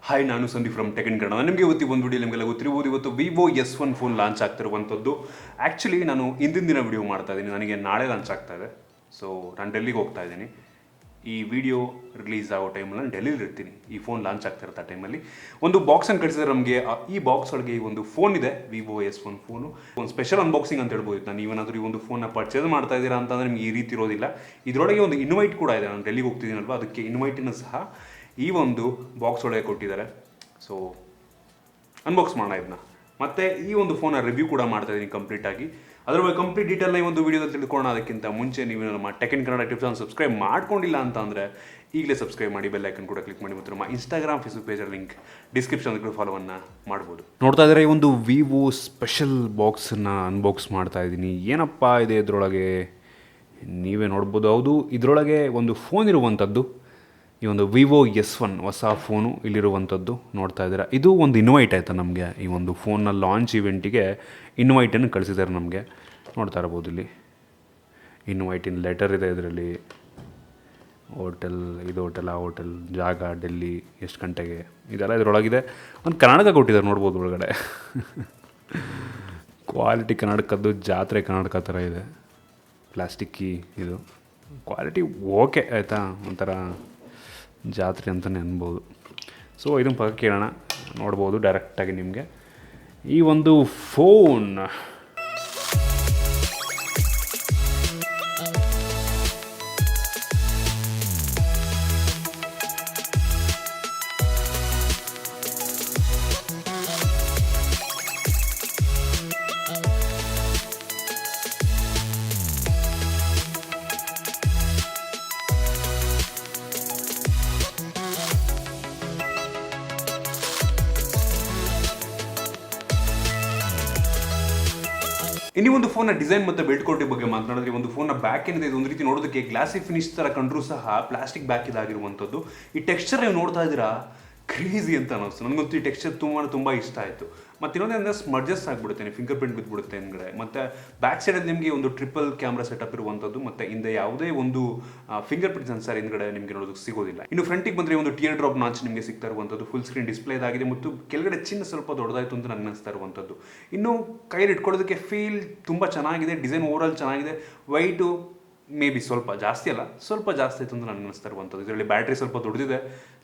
Hi, ನಾನು Sandeep from tech in Kannada. ನಿಮಗೆ ಇವತ್ತು ಒಂದು ವಿಡಿಯೋ ನಿಮಗೆಲ್ಲ ಗೊತ್ತಿರ್ಬೋದು. ಇವತ್ತು Vivo S1 ಫೋನ್ ಲಾಂಚ್ ಆಗ್ತಿರುವಂಥದ್ದು. ಆ್ಯಕ್ಚುಲಿ ನಾನು ಹಿಂದಿನ ದಿನ ವಿಡಿಯೋ ಮಾಡ್ತಾ ಇದ್ದೀನಿ, ನನಗೆ ನಾಳೆ ಲಾಂಚ್ ಆಗ್ತಾ ಇದೆ. ಸೊ ನಾನು ಡೆಲ್ಲಿಗೆ ಹೋಗ್ತಾ ಇದ್ದೀನಿ. ಈ ವಿಡಿಯೋ ರಿಲೀಸ್ ಆಗೋ ಟೈಮಲ್ಲಿ ನಾನು ಡೆಲ್ಲಿಲಿ ಇರ್ತೀನಿ. ಈ ಫೋನ್ ಲಾಂಚ್ ಆಗ್ತಿರುತ್ತೆ ಆ ಟೈಮಲ್ಲಿ ಒಂದು ಬಾಕ್ಸನ್ನು ಕಳಿಸಿದ್ರೆ ನಮಗೆ. ಈ ಬಾಕ್ಸ್ ಒಳಗೆ ಈ ಒಂದು ಫೋನ್ ಇದೆ, Vivo S1 ಫೋನು. ಒಂದು ಸ್ಪೆಷಲ್ ಅನ್ಬಾಕ್ಸಿಂಗ್ ಅಂತ ಹೇಳ್ಬೋದು. ನಾನು ನೀವೇನಾದರೂ ಈ ಒಂದು ಫೋನ್ನ ಪರ್ಚೇಸ್ ಮಾಡ್ತಾ ಇದ್ದೀರಾ ಅಂತಂದರೆ ನಿಮಗೆ ಈ ರೀತಿ ಇರೋದಿಲ್ಲ. ಇದರೊಳಗೆ ಒಂದು ಇನ್ವೈಟ್ ಕೂಡ ಇದೆ. ನಾನು ಡೆಲ್ಲಿಗೆ ಹೋಗ್ತಿದ್ದೀನಲ್ವ, ಅದಕ್ಕೆ ಇನ್ವೈಟನ್ನು ಸಹ ಈ ಒಂದು ಬಾಕ್ಸ್ ಒಳಗೆ ಕೊಟ್ಟಿದ್ದಾರೆ. ಸೊ ಅನ್ಬಾಕ್ಸ್ ಮಾಡೋಣ ಇದನ್ನ. ಮತ್ತು ಈ ಒಂದು ಫೋನ್ನ ರಿವ್ಯೂ ಕೂಡ ಮಾಡ್ತಾ ಇದ್ದೀನಿ ಕಂಪ್ಲೀಟಾಗಿ. ಅದರ ಬಗ್ಗೆ ಕಂಪ್ಲೀಟ್ ಡೀಟೇಲ್ನ ಈ ಒಂದು ವಿಡಿಯೋದಲ್ಲಿ ತಿಳ್ಕೊಳ್ಳೋಣ. ಅದಕ್ಕಿಂತ ಮುಂಚೆ ನೀವು ನಮ್ಮ tech in Kannada tips subscribe ಮಾಡ್ಕೊಂಡಿಲ್ಲ ಅಂತ ಅಂದರೆ ಈಗಲೇ ಸಬ್ಸ್ಕ್ರೈಬ್ ಮಾಡಿ, ಬೆಲ್ ಐಕನ್ ಕೂಡ ಕ್ಲಿಕ್ ಮಾಡಿ. ಮತ್ತು ನಮ್ಮ ಇನ್ಸ್ಟಾಗ್ರಾಮ್, ಫೇಸ್ಬುಕ್ ಪೇಜಲ್ಲಿ ಲಿಂಕ್ ಡಿಸ್ಕ್ರಿಪ್ಷನ್ ಕೂಡ ಫಾಲೋವನ್ನು ಮಾಡ್ಬೋದು. ನೋಡ್ತಾ ಇದ್ದಾರೆ, ಈ ಒಂದು ವಿವೋ ಸ್ಪೆಷಲ್ ಬಾಕ್ಸನ್ನು ಅನ್ಬಾಕ್ಸ್ ಮಾಡ್ತಾ ಇದ್ದೀನಿ. ಏನಪ್ಪ ಇದೆ ಇದರೊಳಗೆ ನೀವೇ ನೋಡ್ಬೋದು. ಹೌದು, ಇದರೊಳಗೆ ಒಂದು ಫೋನ್ ಇರುವಂಥದ್ದು. ಈ ಒಂದು Vivo S1 ಹೊಸ ಫೋನು ಇಲ್ಲಿರುವಂಥದ್ದು ನೋಡ್ತಾ ಇದ್ದೀರಾ. ಇದು ಒಂದು ಇನ್ವೈಟ್ ಆಯಿತಾ ನಮಗೆ. ಈ ಒಂದು ಫೋನ್ನ ಲಾಂಚ್ ಇವೆಂಟಿಗೆ ಇನ್ವೈಟನ್ನು ಕಳಿಸಿದ್ದಾರೆ ನಮಗೆ. ನೋಡ್ತಾ ಇರ್ಬೋದು, ಇಲ್ಲಿ ಇನ್ವೈಟಿನ ಲೆಟರ್ ಇದೆ. ಇದರಲ್ಲಿ ಹೋಟೆಲ್, ಇದು ಹೋಟೆಲ್, ಆ ಹೋಟೆಲ್, ಜಾಗ, ಡೆಲ್ಲಿ, ಎಷ್ಟು ಗಂಟೆಗೆ, ಇದೆಲ್ಲ ಇದರೊಳಗಿದೆ. ಒಂದು ಕರ್ನಾಟಕ ಕೊಟ್ಟಿದ್ದಾರೆ ನೋಡ್ಬೋದು ಒಳಗಡೆ. ಕ್ವಾಲಿಟಿ ಕರ್ನಾಟಕದ್ದು, ಜಾತ್ರೆ ಕರ್ನಾಟಕ ಥರ ಇದೆ. ಪ್ಲಾಸ್ಟಿಕ್ ಕೀ, ಇದು ಕ್ವಾಲಿಟಿ ಓಕೆ ಆಯಿತಾ, ಒಂಥರ ಜಾತ್ರೆ ಅಂತಲೇ ಅನ್ಬೋದು. ಸೊ ಇದನ್ನು ಪಕ್ಕ ಕೇಳೋಣ, ನೋಡ್ಬೋದು ಡೈರೆಕ್ಟಾಗಿ ನಿಮಗೆ ಈ ಒಂದು ಫೋನ್. ಇನ್ನು ಒಂದು ಫೋನ್ನ ಡಿಸೈನ್ ಮತ್ತು ಬಿಲ್ಡ್ ಕ್ವಾಲಿಟಿ ಬಗ್ಗೆ ಮಾತನಾಡಿದ್ರೆ, ಒಂದು ಫೋನ್ನ ಬ್ಯಾಕ್ ಏನಿದೆ, ಇದು ಒಂದು ರೀತಿ ನೋಡೋದಕ್ಕೆ ಗ್ಲಾಸಿ ಫಿನಿಶ್ ಥರ ಕಂಡ್ರೂ ಸಹ ಪ್ಲಾಸ್ಟಿಕ್ ಬ್ಯಾಕ್ ಇದಾಗಿರುವಂಥದ್ದು. ಈ ಟೆಕ್ಸ್ಚರ್ ನೀವು ನೋಡ್ತಾ ಇದ್ದೀರಾ, ಕ್ರೇಜಿ ಅಂತ ಅನ್ನಿಸ್ತು ನನಗಂತೂ. ಈ ಟೆಕ್ಸ್ಚರ್ ತುಂಬ ಇಷ್ಟ ಆಯಿತು. ಮತ್ತು ಇನ್ನೊಂದು ಅಂದರೆ ಸ್ಮರ್ಜಸ್ ಆಗಿಬಿಡುತ್ತೆ, ಫಿಂಗರ್ ಪ್ರಿಂಟ್ ಬಿದ್ದುಬಿಡುತ್ತೆ ಹಿಂದ್ಗಡೆ. ಮತ್ತು ಬ್ಯಾಕ್ ಸೈಡಲ್ಲಿ ನಿಮಗೆ ಒಂದು ಟ್ರಿಪಲ್ ಕ್ಯಾಮ್ರಾ ಸೆಟಪ್ ಇರುವಂಥದ್ದು. ಮತ್ತು ಹಿಂದೆ ಯಾವುದೇ ಒಂದು ಫಿಂಗರ್ ಪ್ರಿಂಟ್ ಸೆನ್ಸರ್ ಹಿಂದ್ಗಡೆ ನಿಮಗೆ ನೋಡೋದಕ್ಕೆ ಸಿಗೋದಿಲ್ಲ. ಇನ್ನು ಫ್ರಂಟಿಗೆ ಬಂದರೆ ಒಂದು ಟಿಯರ್ ಡ್ರಾಪ್ ನಾಚ್ ನಿಮಗೆ ಸಿಗ್ತಾ ಇರುವಂಥದ್ದು. ಫುಲ್ ಸ್ಕ್ರೀನ್ ಡಿಸ್ಪ್ಲೇ ಇದಾಗಿದೆ ಮತ್ತು ಕೆಳಗಡೆ ಚಿನ್ನ ಸ್ವಲ್ಪ ದೊಡ್ಡದಾಯಿತು ಅಂತ ನನಗೆ ಅನಿಸ್ತಾ ಇರುವಂಥದ್ದು. ಇನ್ನು ಕೈಯಲ್ಲಿ ಇಟ್ಕೊಳ್ಳೋದಕ್ಕೆ ಫೀಲ್ ತುಂಬ ಚೆನ್ನಾಗಿದೆ. ಡಿಸೈನ್ ಓವರಾಲ್ ಚೆನ್ನಾಗಿದೆ. ವೈಟು ಮೇ ಬಿ ಸ್ವಲ್ಪ ಜಾಸ್ತಿ ಅಲ್ಲ, ಸ್ವಲ್ಪ ಜಾಸ್ತಿ ಆಯಿತು ಅಂತ ನನಗೆ ಅನಿಸ್ತಾ ಇರುವಂಥದ್ದು. ಇದರಲ್ಲಿ ಬ್ಯಾಟ್ರಿ ಸ್ವಲ್ಪ ದೊಡ್ಡದಿದೆ,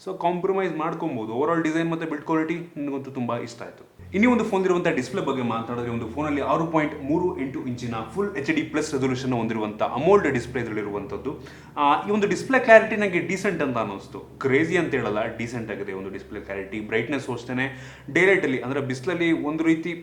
ಸೊ ಕಾಂಪ್ರಮೈಸ್ ಮಾಡ್ಕೊಬೋದು. ಓವರಾಲ್ ಡಿಸೈನ್ ಮತ್ತು ಬಿಲ್ಡ್ ಕ್ವಾಲಿಟಿ ನನಗಂತೂ ತುಂಬ ಇಷ್ಟ ಆಯಿತು. ಇನ್ನೂ ಒಂದು ಫೋನ್ ಇರುವಂಥ ಡಿಸ್ಪ್ಲೇ ಬಗ್ಗೆ ಮಾತನಾಡಿದ್ರೆ, ಒಂದು ಫೋನಲ್ಲಿ 6.38 ಇಂಚಿನ ಫುಲ್ HD+ ರೆಸೊಲ್ಯೂಷನ್ ಹೊಂದಿರುವಂಥ ಅಮೋಲ್ಡ್ ಡಿಸ್ಪ್ಲೇ ಇದರಲ್ಲಿರುವಂಥದ್ದು. ಈ ಒಂದು ಡಿಸ್ಪ್ಲೇ ಕ್ಲಾರಿಟಿ ನನಗೆ ಡೀಸೆಂಟ್ ಅಂತ ಅನ್ನಿಸ್ತು. ಕ್ರೇಜಿ ಅಂತ ಹೇಳಲ್ಲ, ಡೀಸೆಂಟ್ ಆಗಿದೆ ಒಂದು ಡಿಸ್ಪ್ಲೇ ಕ್ಲಾರಿಟಿ. ಬ್ರೈಟ್ನೆಸ್ ಅಷ್ಟೇ ಡೇಲೈಟಲ್ಲಿ ಅಂದರೆ ಬಿಸಿಲಲ್ಲಿ ಒಂದು ರೀತಿ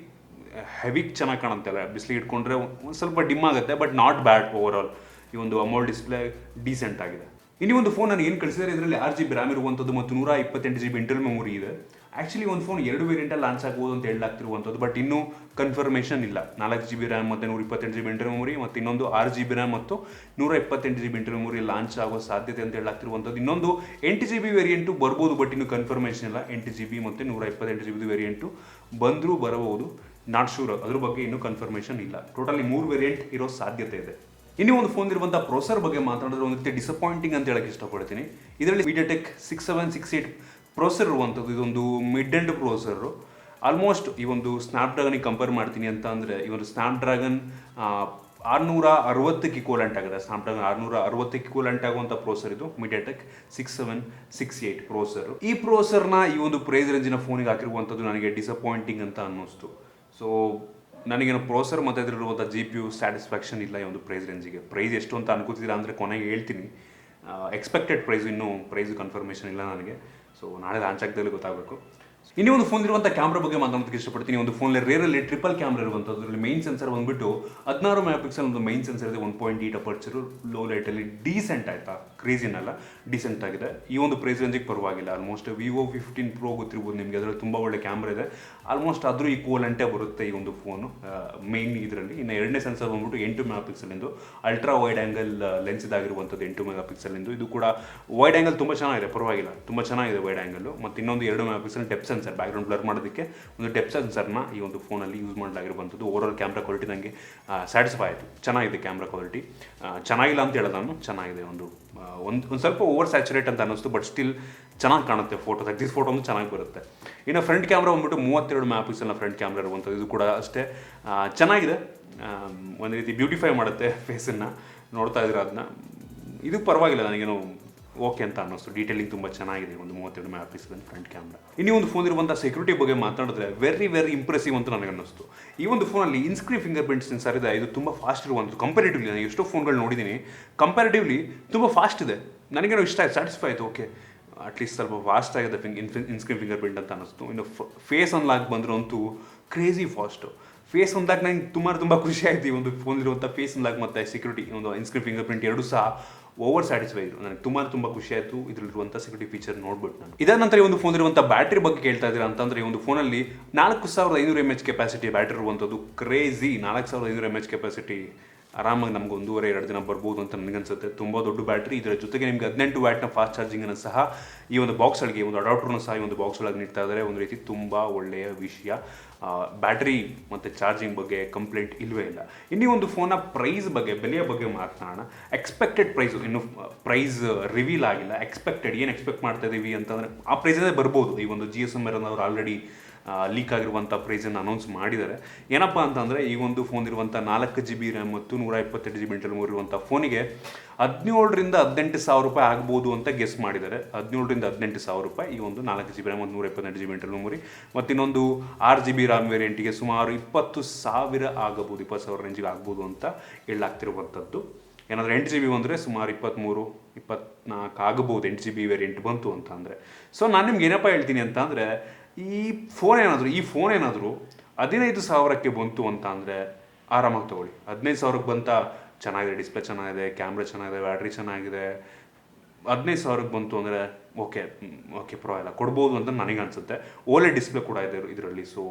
ಹೆವಿ ಚೆನ್ನಾಗಿ ಕಾಣುತ್ತಲ್ಲ, ಬಿಸಿಲಿಗೆ ಇಟ್ಕೊಂಡ್ರೆ ಒಂದು ಸ್ವಲ್ಪ ಡಿಮ್ ಆಗುತ್ತೆ, ಬಟ್ ನಾಟ್ ಬ್ಯಾಡ್. ಓವರಾಲ್ ಈ ಒಂದು ಅಮೋಲ್ಡ್ ಡಿಸ್ಪ್ಲೇ ಡೀಸೆಂಟ್ ಆಗಿದೆ. ಇನ್ನೂ ಒಂದು ಫೋನ್ ನಾನು ಏನು ಕಳಿಸಿದರೆ, ಇದರಲ್ಲಿ 6GB ರ್ಯಾಮ್ ಇರುವಂಥದ್ದು ಮತ್ತು 128GB ಇಂಟರ್ನಲ್ ಮೆಮೊರಿ ಇದೆ. ಆ್ಯಕ್ಚುಲಿ ಒಂದು ಫೋನ್ 2 ವೇರಿಯಂಟಲ್ಲಿ ಲಾಂಚ್ ಆಗ್ಬೋದು ಅಂತ ಹೇಳಲಾಗ್ತಿರುವಂಥದ್ದು, ಬಟ್ ಇನ್ನೂ ಕನ್ಫರ್ಮೇಷನ್ ಇಲ್ಲ. 4GB ರ್ಯಾಮ್ ಮತ್ತು 128GB ಇಂಟರ್ನಲ್ ಮೆಮೊರಿ, ಮತ್ತು ಇನ್ನೊಂದು 6GB ರ್ಯಾಮ್ ಮತ್ತು 128GB ಇಂಟರ್ನಲ್ ಮೆಮೊರಿ ಲಾಂಚ್ ಆಗೋ ಸಾಧ್ಯತೆ ಅಂತ ಹೇಳಲಾಗ್ತಿರುವಂಥದ್ದು. ಇನ್ನೊಂದು 8GB ವೇರಿಯಂಟು ಬರ್ಬೋದು, ಬಟ್ ಇನ್ನೂ ಕನ್ಫರ್ಮೇಷನ್ ಇಲ್ಲ. 8GB ಮತ್ತು 128GB ವೇರಿಯಂಟು ಬಂದರೂ ಬರಬಹುದು, ನಾಟ್ ಶೂರ್. ಅದ್ರ ಬಗ್ಗೆ ಇನ್ನೂ ಕನ್ಫರ್ಮೇಷನ್ ಇಲ್ಲ. ಟೋಟಲಿ 3 ವೇರಿಯಂಟ್ ಇರೋ ಸಾಧ್ಯತೆ ಇದೆ. ಇನ್ನೂ ಒಂದು ಫೋನ್ ಇರುವಂಥ ಪ್ರೊಸೆಸರ್ ಬಗ್ಗೆ ಮಾತನಾಡಿದ್ರೆ, ಒಂದು ರೀತಿ ಡಿಸಪಾಯಿಂಟಿಂಗ್ ಅಂತ ಹೇಳಕ್ಕೆ ಇಷ್ಟಪಡ್ತೀನಿ. ಇದರಲ್ಲಿ MediaTek 6768 ಪ್ರೊಸೆಸರ್ ಇರುವಂಥದ್ದು. ಇದೊಂದು ಮಿಡ್ ಎಂಡ್ ಪ್ರೊಸೆಸರು. ಆಲ್ಮೋಸ್ಟ್ ಈ ಒಂದು ಸ್ನ್ಯಾಪ್ಡ್ರ್ಯಾಗನಿಗೆ ಕಂಪೇರ್ ಮಾಡ್ತೀನಿ ಅಂತ ಅಂದರೆ, ಈ ಒಂದು ಸ್ನ್ಯಾಪ್ಡ್ರ್ಯಾಗನ್ 660ಕ್ಕೆ ಇಕ್ವಲೆಂಟ್ ಆಗಿದೆ. ಸ್ನ್ಯಾಪ್ಡ್ರ್ಯಾಗನ್ 660ಕ್ಕೆ ಇಕ್ವಲೆಂಟ್ ಆಗುವಂಥ ಪ್ರೊಸೆಸರ್ ಇದು MediaTek 6768 ಪ್ರೊಸೆಸರು. ಈ ಪ್ರೊಸೆಸರ್ನ ಈ ಒಂದು ಪ್ರೈಸ್ ರೇಂಜಿನ ಫೋನಿಗೆ ಹಾಕಿರುವಂಥದ್ದು ನನಗೆ ಡಿಸಪಾಯಿಂಟಿಂಗ್ ಅಂತ ಅನ್ನಿಸ್ತು. ಸೊ ನನಗೇನು ಪ್ರೊಸೆಸರ್ ಮತ್ತು ಇದರಲ್ಲಿರುವಂಥ GPU ಸ್ಯಾಟಿಸ್ಫ್ಯಾಕ್ಷನ್ ಇಲ್ಲ ಈ ಒಂದು ಪ್ರೈಸ್ ರೇಂಜಿಗೆ. ಪ್ರೈಸ್ ಎಷ್ಟು ಅಂತ ಅನ್ಕೋತಿದ್ದೀರಾ ಅಂದರೆ ಕೊನೆಗೆ ಹೇಳ್ತೀನಿ. ಎಕ್ಸ್ಪೆಕ್ಟೆಡ್ ಪ್ರೈಸ್, ಇನ್ನೂ ಪ್ರೈಸ್ ಕನ್ಫರ್ಮೇಷನ್ ಇಲ್ಲ ನನಗೆ. ಸೊ ನಾಳೆ ಲಾಂಚ್ ಆಗ್ದಲ್ಲಿ ಗೊತ್ತಾಗಬೇಕು. ಇನ್ನೂ ಒಂದು ಫೋನ್ ಇರುವಂಥ ಕ್ಯಾಮ್ರಾ ಬಗ್ಗೆ ಮಾತಾಡೋದಕ್ಕೆ ಇಷ್ಟಪಡ್ತೀನಿ. ಒಂದು ಫೋನಲ್ಲಿ ರೇರಲ್ಲಿ ಟ್ರಿಪಲ್ ಕ್ಯಾಮ್ರಾ ಇರುವಂಥದ್ದು. ಅದರಲ್ಲಿ ಮೈನ್ ಸೆನ್ಸರ್ ಬಂದುಬಿಟ್ಟು 16 ಮೆಗಾಪಿಕ್ಸೆಲ್ ಒಂದು ಮೈನ್ ಸೆನ್ಸರ್ ಇದೆ. 1.8 ಅಪರ್ಚರು, ಲೋ ಲೈಟಲ್ಲಿ ಡೀಸೆಂಟ್ ಆಯಿತಾ, ಕ್ರೇಜಿನಲ್ಲ, ಡೀಸೆಂಟ್ ಆಗಿದೆ. ಈ ಒಂದು ಪ್ರೈಸ್ ರೇಂಜಿಗೆ ಪರವಾಗಿಲ್ಲ. ಆಲ್ಮೋಸ್ಟ್ Vivo 15 Pro ಗೊತ್ತಿರ್ಬೋದು ನಿಮಗೆ, ಅದರಲ್ಲಿ ತುಂಬ ಒಳ್ಳೆ ಕ್ಯಾಮ್ರಾ ಇದೆ. ಆಲ್ಮೋಸ್ಟ್ ಆದರೂ ಈಕ್ವಲೆಂಟೇ ಬರುತ್ತೆ ಈ ಒಂದು ಫೋನು ಮೈನ್ ಇದರಲ್ಲಿ. ಇನ್ನು ಎರಡನೇ ಸೆನ್ಸರ್ ಬಂದ್ಬಿಟ್ಟು 8 ಮೆಗಾಪಿಕ್ಸೆಲಿಂದು ಅಲ್ಟ್ರಾ ವೈಡ್ ಆ್ಯಂಗಲ್ ಲೆನ್ಸ್ ಇದಾಗಿರುವಂಥದ್ದು. 8 ಮೆಗಾಪಿಕ್ಸೆಲಿಂದು ಇದು ಕೂಡ ವೈಡ್ ಆ್ಯಂಗಲ್ ತುಂಬ ಚೆನ್ನಾಗಿದೆ, ಪರವಾಗಿಲ್ಲ, ತುಂಬ ಚೆನ್ನಾಗಿದೆ ವೈಡ್ ಆ್ಯಂಗಲ್ಲು. ಮತ್ತು ಇನ್ನೊಂದು 2 megapixel depth sensor, background blur ಮಾಡೋದಕ್ಕೆ ಒಂದು ಡೆಪ್ತ್ ಸೆನ್ಸರ್ನ ಈ ಒಂದು ಫೋನಲ್ಲಿ ಯೂಸ್ ಮಾಡಲಾಗಿರುವಂಥದ್ದು. ಓವರಾಲ್ ಕ್ಯಾಮ್ರಾ ಕ್ವಾಲಿಟಿ ನನಗೆ ಸ್ಯಾಟಿಸ್ಫೈ ಆಯಿತು. ಚೆನ್ನಾಗಿದೆ ಕ್ಯಾಮ್ರಾ ಕ್ವಾಲಿಟಿ, ಚೆನ್ನಾಗಿಲ್ಲ ಅಂತ ಹೇಳೋದು ನಾನು, ಚೆನ್ನಾಗಿದೆ. ಒಂದು ಸ್ವಲ್ಪ ಓವರ್ ಸ್ಯಾಚುರೇಟ್ ಅಂತ ಅನ್ನಿಸ್ತು, ಬಟ್ ಸ್ಟಿಲ್ ಚೆನ್ನಾಗಿ ಕಾಣುತ್ತೆ. ತೆಗೆದಿದ್ದ ಫೋಟೋ ಒಂದು ಚೆನ್ನಾಗಿ ಬರುತ್ತೆ. ಇನ್ನು ಫ್ರಂಟ್ ಕ್ಯಾಮ್ರಾ ಬಂದ್ಬಿಟ್ಟು 32 ಮೆಗಾ ಪಿಕ್ಸೆಲ್ನ ಫ್ರಂಟ್ ಕ್ಯಾಮ್ರಾ ಇರುವಂಥದ್ದು. ಇದು ಕೂಡ ಅಷ್ಟೇ ಚೆನ್ನಾಗಿದೆ, ಒಂದು ರೀತಿ ಬ್ಯೂಟಿಫೈ ಮಾಡುತ್ತೆ ಫೇಸನ್ನು. ನೋಡ್ತಾ ಇದ್ರೆ ಅದನ್ನ, ಇದು ಪರವಾಗಿಲ್ಲ, ನನಗೇನು ಓಕೆ ಅಂತ ಅನ್ನಿಸ್ತು. ಡೀಟೇಲಿಂಗ್ ತುಂಬ ಚೆನ್ನಾಗಿದೆ ಒಂದು 32 ಮೆಗಾ ಪಿಕ್ಸೆಲ್ ಫ್ರಂಟ್ ಕ್ಯಾಮ್ರಾ. ಇನ್ನೂ ಒಂದು ಫೋನ್ ಇರುವಂಥ ಸೆಕ್ಯೂರಿಟಿ ಬಗ್ಗೆ ಮಾತನಾಡಿದ್ರೆ ವೆರಿ ಇಂಪ್ರೆಸಿವ್ ಅಂತ ನನಗೆ ಅನ್ನಿಸ್ತು. ಈ ಒಂದು ಫೋನಲ್ಲಿ ಇನ್ಸ್ಕ್ರೀನ್ ಫಿಂಗರ್ ಪ್ರಿಂಟ್ ಸೆನ್ಸರ್ ಇದೆ. ಇದು ತುಂಬ ಫಾಸ್ಟ್ ಇರುವಂಥದ್ದು. ಕಂಪೇರಿಟಿವ್ಲಿ ನಾನು ಎಷ್ಟೋ ಫೋನ್ಗಳು ನೋಡಿದ್ದೀನಿ, ಕಂಪೇರಿಟಿವ್ಲಿ ತುಂಬ ಫಾಸ್ಟ್ ಇದೆ. ನನಗೇನೋ ಇಷ್ಟ ಆಯ್ತು, ಸ್ಯಾಟಿಸ್ಫೈ ಆಯಿತು. ಓಕೆ, ಅಟ್ಲೀಸ್ಟ್ ಸ್ವಲ್ಪ ಫಾಸ್ಟ್ ಆಗಿದೆ ಇನ್ಸ್ಕ್ರೀನ್ ಫಿಂಗರ್ ಪ್ರಿಂಟ್ ಅಂತ ಅನ್ನಿಸ್ತು. ಇನ್ನು ಫೇಸ್ ಅನ್ಲಾಕ್ ಬಂದರೂ ಅಂತೂ ಕ್ರೇಜಿ ಫಾಸ್ಟು. ಫೇಸ್ ಅನ್ಲಾಕ್ ನನಗೆ ತುಂಬ ಖುಷಿ ಆಯಿತು. ಈ ಒಂದು ಫೋನಲ್ಲಿರುವಂಥ ಫೇಸ್ ಅನ್ಲಾಕ್ ಮತ್ತು ಸೆಕ್ಯೂರಿಟಿ, ಒಂದು ಇನ್ಸ್ಕ್ರೀನ್ ಫಿಂಗರ್ ಪ್ರಿಂಟ್ ಎರಡೂ ಸಹ ಓವರ್ ಸ್ಯಾಟಿಸ್ಫೈ ಇದ್ರು. ನನಗೆ ತುಂಬ ಖುಷಿ ಆಯಿತು ಇದರಲ್ಲಿರುವಂಥ ಸೆಕ್ಯೂರಿಟಿ ಫೀಚರ್ ನೋಡ್ಬಿಟ್ಟು. ನಾನು ಇದಾದ ನಂತರ ಈ ಒಂದು ಫೋನ್ ಇರುವಂಥ ಬ್ಯಾಟ್ರಿ ಬಗ್ಗೆ ಕೇಳ್ತಾ ಇದ್ದೀರಾ ಅಂತಂದರೆ, ಈ ಒಂದು ಫೋನಲ್ಲಿ 4500 mAh ಕೆಪಾಸಿಟಿ ಬ್ಯಾಟ್ರಿ ಇರುವಂಥದ್ದು. ಕ್ರೇಜಿ, 4500 mAh ಕೆಪಾಸಿಟಿ ಆರಾಮಾಗಿ ನಮ್ಗೆ 1.5-2 ದಿನ ಬರ್ಬೋದು ಅಂತ ನನಗನ್ಸುತ್ತೆ. ತುಂಬ ದೊಡ್ಡ ಬ್ಯಾಟ್ರಿ. ಇದರ ಜೊತೆಗೆ ನಿಮಗೆ 18 ವ್ಯಾಟ್ನ ಫಾಸ್ಟ್ ಚಾರ್ಜಿಂಗನ್ನು ಸಹ ಈ ಒಂದು ಬಾಕ್ಸ್ ಒಳಗೆ, ಒಂದು ಅಡಾಪ್ಟರ್ನ ಸಹ ಈ ಒಂದು ಬಾಕ್ಸ್ ಒಳಗೆ ನೀಡ್ತಾ ಇದ್ದಾರೆ. ಒಂದು ರೀತಿ ತುಂಬ ಒಳ್ಳೆಯ ವಿಷಯ. ಬ್ಯಾಟ್ರಿ ಮತ್ತು ಚಾರ್ಜಿಂಗ್ ಬಗ್ಗೆ ಕಂಪ್ಲೇಂಟ್ ಇಲ್ಲವೇ ಇಲ್ಲ. ಇನ್ನೂ ಒಂದು ಫೋನ್ನ ಪ್ರೈಸ್ ಬಗ್ಗೆ, ಬೆಲೆಯ ಬಗ್ಗೆ ಮಾತನಾಡೋಣ. ಎಕ್ಸ್ಪೆಕ್ಟೆಡ್ ಪ್ರೈಸು, ಇನ್ನು ಪ್ರೈಸ್ ರಿವೀಲ್ ಆಗಿಲ್ಲ. ಏನು ಎಕ್ಸ್ಪೆಕ್ಟ್ ಮಾಡ್ತಾ ಇದ್ದೀವಿ ಅಂತಂದರೆ ಆ ಪ್ರೈಸೇ ಬರ್ಬೋದು. ಈ ಒಂದು GSM ಅವರು ಆಲ್ರೆಡಿ ಲೀಕ್ ಆಗಿರುವಂಥ ಪ್ರೈಸನ್ನು ಅನೌನ್ಸ್ ಮಾಡಿದ್ದಾರೆ. ಏನಪ್ಪ ಅಂತಂದರೆ, ಈ ಒಂದು ಫೋನ್ ಇರುವಂಥ 4 GB ರ್ಯಾಮ್ ಮತ್ತು 128 GB ಇಂಟರ್ನಲ್ ಇರುವಂಥ ಫೋನಿಗೆ 17,000 ರಿಂದ 18,000 ರೂಪಾಯಿ ಆಗ್ಬೋದು ಅಂತ ಗೆಸ್ ಮಾಡಿದ್ದಾರೆ. 17,000 ರಿಂದ 18,000 ರೂಪಾಯಿ ಈ ಒಂದು 4 GB ರ್ಯಾಮ್ ಮತ್ತು 128 GB ಇಂಟರ್ನಲ್ ಮೆಮೊರಿ. ಮತ್ತು ಇನ್ನೊಂದು 6 GB ರ್ಯಾಮ್ ವೇರಿಯಂಟಿಗೆ ಸುಮಾರು 20,000 ಆಗಬಹುದು, 20,000 ರೇಂಜಿಗೆ ಆಗ್ಬೋದು ಅಂತ ಹೇಳಲಾಗ್ತಿರುವಂಥದ್ದು. ಏನಾದರೂ 8 GB ಬಂದರೆ ಸುಮಾರು 23-24 ಆಗಬಹುದು 8 GB ವೇರಿಯಂಟ್ ಬಂತು ಅಂತ ಅಂದರೆ. ಸೊ ನಾನು ನಿಮ್ಗೆ ಏನಪ್ಪ ಹೇಳ್ತೀನಿ ಅಂತ ಅಂದರೆ, ಈ ಫೋನ್ ಏನಾದರೂ 15,000ಕ್ಕೆ ಬಂತು ಅಂತ ಅಂದರೆ ಆರಾಮಾಗಿ ತೊಗೊಳ್ಳಿ. 15,000ಕ್ಕೆ ಬಂತ, ಚೆನ್ನಾಗಿದೆ, ಡಿಸ್ಪ್ಲೇ ಚೆನ್ನಾಗಿದೆ, ಕ್ಯಾಮ್ರಾ ಚೆನ್ನಾಗಿದೆ, ಬ್ಯಾಟ್ರಿ ಚೆನ್ನಾಗಿದೆ, 15,000ಕ್ಕೆ ಬಂತು ಅಂದರೆ ಓಕೆ ಪರವಾಗಿಲ್ಲ, ಕೊಡ್ಬೋದು ಅಂತ ನನಗೆ ಅನಿಸುತ್ತೆ. ಒಳ್ಳೆ ಡಿಸ್ಪ್ಲೇ ಕೂಡ ಇದೆ ಇದರಲ್ಲಿ. ಸೊ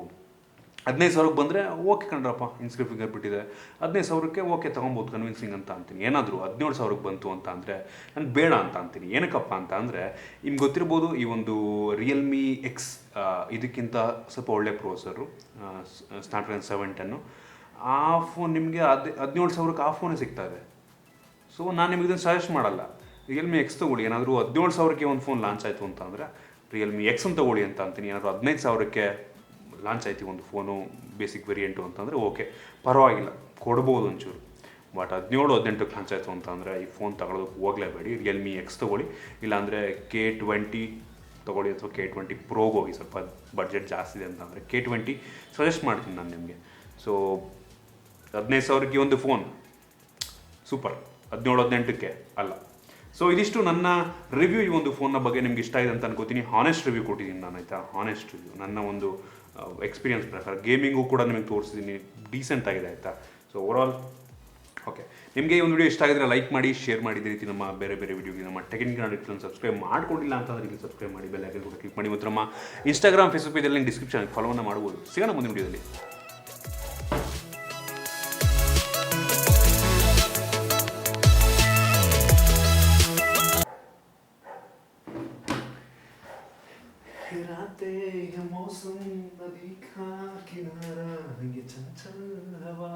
15,000ಕ್ಕೆ ಬಂದರೆ ಓಕೆ ಕಣ್ರಪ್ಪ, ಇನ್ಸ್ಕ್ರೀನ್ ಫಿಂಗರ್ ಬಿಟ್ಟಿದೆ, 15,000ಕ್ಕೆ ಓಕೆ ತೊಗೊಬೋದು, ಕನ್ವಿನ್ಸಿಂಗ್ ಅಂತ ಅಂತೀನಿ. ಏನಾದರೂ 17,000ಕ್ಕೆ ಬಂತು ಅಂತ ಅಂದರೆ ನಾನು ಬೇಡ ಅಂತ ಅಂತೀನಿ. ಏನಕ್ಕಪ್ಪ ಅಂತ ಅಂದರೆ, ನಿಮ್ಗೆ ಗೊತ್ತಿರ್ಬೋದು, ಈ ಒಂದು ರಿಯಲ್ಮಿ ಎಕ್ಸ್ ಇದಕ್ಕಿಂತ ಸ್ವಲ್ಪ ಒಳ್ಳೆ ಪ್ರೊಸೆಸರು, ಸ್ನ್ಯಾಪ್ಡ್ರ್ಯಾಗನ್ 710. ಆ ಫೋನ್ ನಿಮಗೆ 17,000ಕ್ಕೆ ಆ ಫೋನೇ ಸಿಗ್ತಾ ಇದೆ. ಸೊ ನಾನು ನಿಮಗೆ ಇದನ್ನು ಸಜೆಸ್ಟ್ ಮಾಡಲ್ಲ. ರಿಯಲ್ಮಿ ಎಕ್ಸ್ ತೊಗೊಳ್ಳಿ. ಏನಾದರೂ 17,000ಕ್ಕೆ ಒಂದು ಫೋನ್ ಲಾಂಚ್ ಆಯಿತು ಅಂತ ಅಂದರೆ ರಿಯಲ್ಮಿ ಎಕ್ಸನ್ನು ತೊಗೊಳ್ಳಿ ಅಂತ ಅಂತೀನಿ. ಏನಾದರೂ 15,000ಕ್ಕೆ ಲಾಂಚ್ ಆಯ್ತು ಒಂದು ಫೋನು ಬೇಸಿಕ್ ವೇರಿಯಂಟು ಅಂತಂದರೆ ಓಕೆ ಪರವಾಗಿಲ್ಲ, ಕೊಡ್ಬೋದು ಒಂಚೂರು. ಬಟ್ 17-18ಕ್ಕೆ ಲಾಂಚ್ ಆಯಿತು ಅಂತ ಅಂದರೆ ಈ ಫೋನ್ ತಗೊಳ್ಳೋದಕ್ಕೆ ಹೋಗಲೇಬೇಡಿ. ರಿಯಲ್ಮಿ ಎಕ್ಸ್ ತೊಗೊಳ್ಳಿ, ಇಲ್ಲಾಂದರೆ K20 ತೊಗೊಳ್ಳಿ, ಅಥವಾ K20 ಪ್ರೋಗೆ ಹೋಗಿ. ಸ್ವಲ್ಪ ಬಡ್ಜೆಟ್ ಜಾಸ್ತಿ ಇದೆ ಅಂತಂದರೆ K20 ಸಜೆಸ್ಟ್ ಮಾಡ್ತೀನಿ ನಾನು ನಿಮಗೆ. ಸೊ 15,000ಕ್ಕೆ ಒಂದು ಫೋನ್ ಸೂಪರ್, 17-18ಕ್ಕೆ ಅಲ್ಲ. ಸೊ ಇದಿಷ್ಟು ನನ್ನ ರಿವ್ಯೂ ಈ ಒಂದು ಫೋನ್ನ ಬಗ್ಗೆ. ನಿಮ್ಗೆ ಇಷ್ಟ ಇದೆ ಅಂತ ಅನ್ಕೋತೀನಿ. ಹಾನೆಸ್ಟ್ ರಿವ್ಯೂ ಕೊಟ್ಟಿದ್ದೀನಿ ನಾನು, ಆಯಿತಾ? ಹಾನೆಸ್ಟ್ ರಿವ್ಯೂ, ನನ್ನ ಒಂದು ಎಕ್ಸ್ಪೀರಿಯನ್ಸ್ ಪ್ರಕಾರ. ಗೇಮಿಂಗು ಕೂಡ ನಿಮಗೆ ತೋರಿಸಿದ್ದೀನಿ, ಡೀಸೆಂಟ್ ಆಗಿದೆ, ಆಯಿತಾ? So overall okay. ನಿಮಗೆ ಈ ಒಂದು ವಿಡಿಯೋ ಇಷ್ಟ ಆಗಿದ್ರೆ ಲೈಕ್ ಮಾಡಿ, ಶೇರ್ ಮಾಡಿ. ಇದೇ ರೀತಿ ನಮ್ಮ ಬೇರೆ ವಿಡಿಯೋಗೆ ನಮ್ಮ ಟೆಕ್ನಿಕಲ್ ಚಾನಲ್ ಸಬ್ಸ್ಕ್ರೈಬ್ ಮಾಡ್ಕೊಂಡಿಲ್ಲ ಅಂತಂದರೆ ಇಲ್ಲಿ ಸಬ್ಸ್ಕ್ರೈಬ್ ಮಾಡಿ, ಬೆಲ್ ಐಕಾನ್ ಕೂಡ ಕ್ಲಿಕ್ ಮಾಡಿ. ಮತ್ತು ನಮ್ಮ ಇನ್ಸ್ಟಾಗ್ರಾಮ್, ಫೇಸ್ಬುಕ್ ಪೇಜಲ್ಲಿ ಲಿಂಕ್ ಡಿಸ್ಕ್ರಿಪ್ಷನ್ ಫಾಲೋವನ್ನು ಮಾಡ್ಬೋದು. ಸಿಗೋಣ ಮುಂದಿನ ವಿಡಿಯೋದಲ್ಲಿ. रातें मौसम नदी का किनारा ये चंचल हवा